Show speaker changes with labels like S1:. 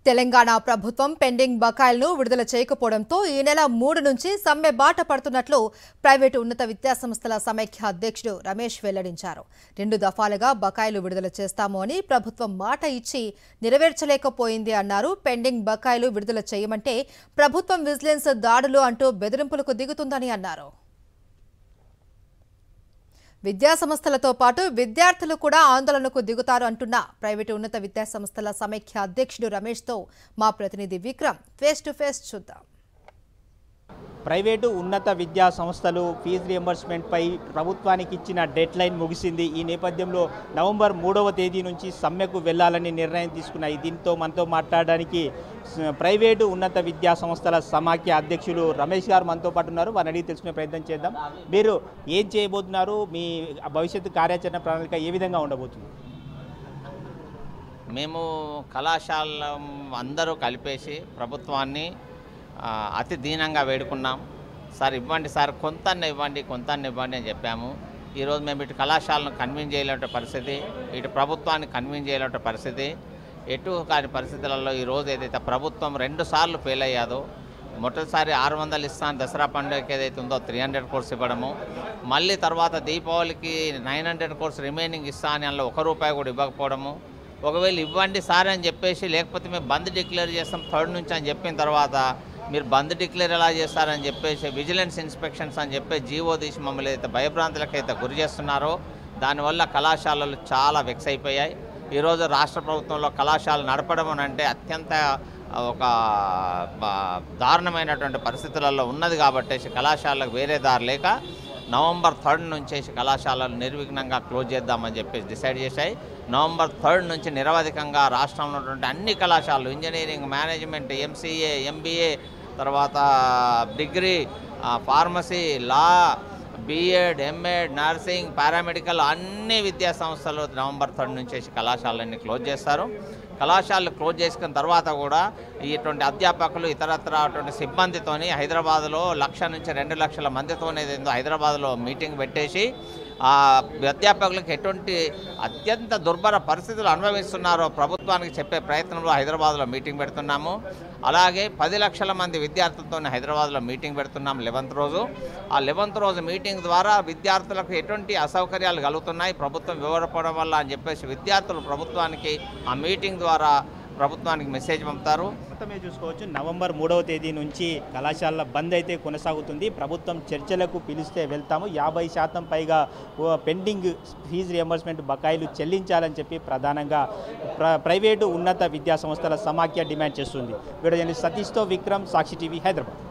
S1: తెలంగాణ ప్రభుత్వం పెండింగ్ బకాయిలను విడుదల చేయకపోవడంతో ఈ నెల 3 నుంచి సమ్మె బాట పడుతున్నట్లు ప్రైవేటు ఉన్నత విద్యాసంస్థల సమైక్య అధ్యక్షుడు రమేష్ వెల్లడించారు. 2 దఫాలుగా బకాయిలు విడుదల చేస్తాము అని ప్రభుత్వం మాట ఇచ్చి నెరవేర్చలేకపోయింది అన్నారు. పెండింగ్ బకాయిలు విడుదల చేయమంటే ప్రభుత్వం విజిలెన్స్ దాడులు అంటూ బెదిరింపులకు దిగుతుందని అన్నారు. విద్యాసంస్థలతో పాటు విద్యార్థులు కూడా ఆందోళనకు దిగుతారు అంటున్న ప్రైవేటు ఉన్నత విద్యాసంస్థల సమైక్య అధ్యక్షుడు రమేష్తో మా ప్రతినిధి విక్రమ్ ఫేస్ టు ఫేస్ చూద్దాం.
S2: ప్రైవేటు ఉన్నత విద్యా సంస్థలు ఫీజు రియంబర్స్మెంట్పై ప్రభుత్వానికి ఇచ్చిన డెడ్ లైన్ ముగిసింది. ఈ నేపథ్యంలో నవంబర్ 3వ తేదీ నుంచి సమ్మెకు వెళ్లాలని నిర్ణయం తీసుకున్నాయి. దీంతో మనతో మాట్లాడడానికి ప్రైవేటు ఉన్నత విద్యా సంస్థల సమాఖ్య అధ్యక్షులు రమేష్ గారు మనతో పాటు ఉన్నారు. వారిని అడిగి తెలుసుకునే ప్రయత్నం చేద్దాం. మీరు ఏం చేయబోతున్నారు? మీ భవిష్యత్తు కార్యాచరణ ప్రణాళిక ఏ విధంగా ఉండబోతుంది?
S3: మేము కళాశాల అందరూ కలిపేసి ప్రభుత్వాన్ని అతి దీనంగా వేడుకున్నాం. సార్ ఇవ్వండి, సార్ కొంత ఇవ్వండి అని చెప్పాము. ఈరోజు మేము ఇటు కళాశాలను కన్విన్స్ చేయలేట పరిస్థితి, ఇటు ప్రభుత్వాన్ని కన్విన్స్ చేయలేట పరిస్థితి, ఎటు కాని పరిస్థితులలో ఈరోజు ఏదైతే ప్రభుత్వం 2 సార్లు ఫెయిల్ అయ్యాదో, మొదటిసారి 600 ఇస్తాను దసరా పండుగకి ఏదైతే ఉందో 300 కోర్స్ ఇవ్వడము, మళ్ళీ తర్వాత దీపావళికి 900 కోర్స్ రిమైనింగ్ ఇస్తా అని అందులో ₹1 కూడా ఇవ్వకపోవడము, ఒకవేళ ఇవ్వండి సార్ అని చెప్పేసి లేకపోతే మేము బంద్ డిక్లేర్ చేస్తాం 3rd నుంచి అని చెప్పిన తర్వాత మీరు బంద్ డిక్లేర్ ఎలా చేస్తారని చెప్పేసి విజిలెన్స్ ఇన్స్పెక్షన్స్ అని చెప్పేసి జీవో తీసి మమ్మల్ని అయితే భయభ్రాంతులకైతే గురి చేస్తున్నారో దానివల్ల కళాశాలలు చాలా వెక్స్ అయిపోయాయి. ఈరోజు రాష్ట్ర ప్రభుత్వంలో కళాశాలలు నడపడం అంటే అత్యంత ఒక దారుణమైనటువంటి పరిస్థితులలో ఉన్నది కాబట్టి కళాశాలకు వేరే దారి లేక నవంబర్ 3 నుంచి కళాశాలలు నిర్విఘ్నంగా క్లోజ్ చేద్దామని చెప్పేసి డిసైడ్ చేశాయి. నవంబర్ 3 నుంచి నిరవధికంగా రాష్ట్రంలో ఉన్నటువంటి అన్ని కళాశాలలు ఇంజనీరింగ్, మేనేజ్మెంట్, ఎంసీఏ, ఎంబీఏ, తర్వాత డిగ్రీ, ఫార్మసీ, లా, బీఎడ్, ఎంఎడ్, నర్సింగ్, పారామెడికల్ అన్ని విద్యా సంస్థలు నవంబర్ 3 నుంచి కళాశాలన్నీ క్లోజ్ చేస్తారు. కళాశాలలు క్లోజ్ చేసుకున్న తర్వాత కూడా ఇటువంటి అధ్యాపకులు ఇతరత్ర అటువంటి సిబ్బందితోని హైదరాబాద్లో 1,00,000 నుంచి 2 లక్షల మందితోనే హైదరాబాద్లో మీటింగ్ పెట్టేసి ఆ అధ్యాపకులకు ఎటువంటి అత్యంత దుర్భర పరిస్థితులు అనుభవిస్తున్నారో ప్రభుత్వానికి చెప్పే ప్రయత్నంలో హైదరాబాద్లో మీటింగ్ పెడుతున్నాము. అలాగే 10 లక్షల మంది విద్యార్థులతో హైదరాబాద్లో మీటింగ్ పెడుతున్నాం 11వ రోజు. ఆ 11వ రోజు మీటింగ్ ద్వారా విద్యార్థులకు ఎటువంటి అసౌకర్యాలు కలుగుతున్నాయి ప్రభుత్వం వివరపడడం వల్ల అని చెప్పేసి విద్యార్థులు ప్రభుత్వానికి ఆ మీటింగ్ ద్వారా ప్రభుత్వానికి మెసేజ్ పంపుతారు.
S2: మొత్తమే చూసుకోవచ్చు, నవంబర్ 3వ తేదీ నుంచి కళాశాలల బంద్ అయితే కొనసాగుతుంది. ప్రభుత్వం చర్చలకు పిలిస్తే వెళ్తాము. 50% పైగా పెండింగ్ ఫీజు రియంబర్స్మెంట్ బకాయిలు చెల్లించాలని చెప్పి ప్రధానంగా ప్రైవేటు ఉన్నత విద్యా సంస్థల సమాఖ్య డిమాండ్ చేస్తుంది. వీడియో జర్నలిస్ట్ సతీష్తో విక్రమ్, సాక్షి టీవీ, హైదరాబాద్.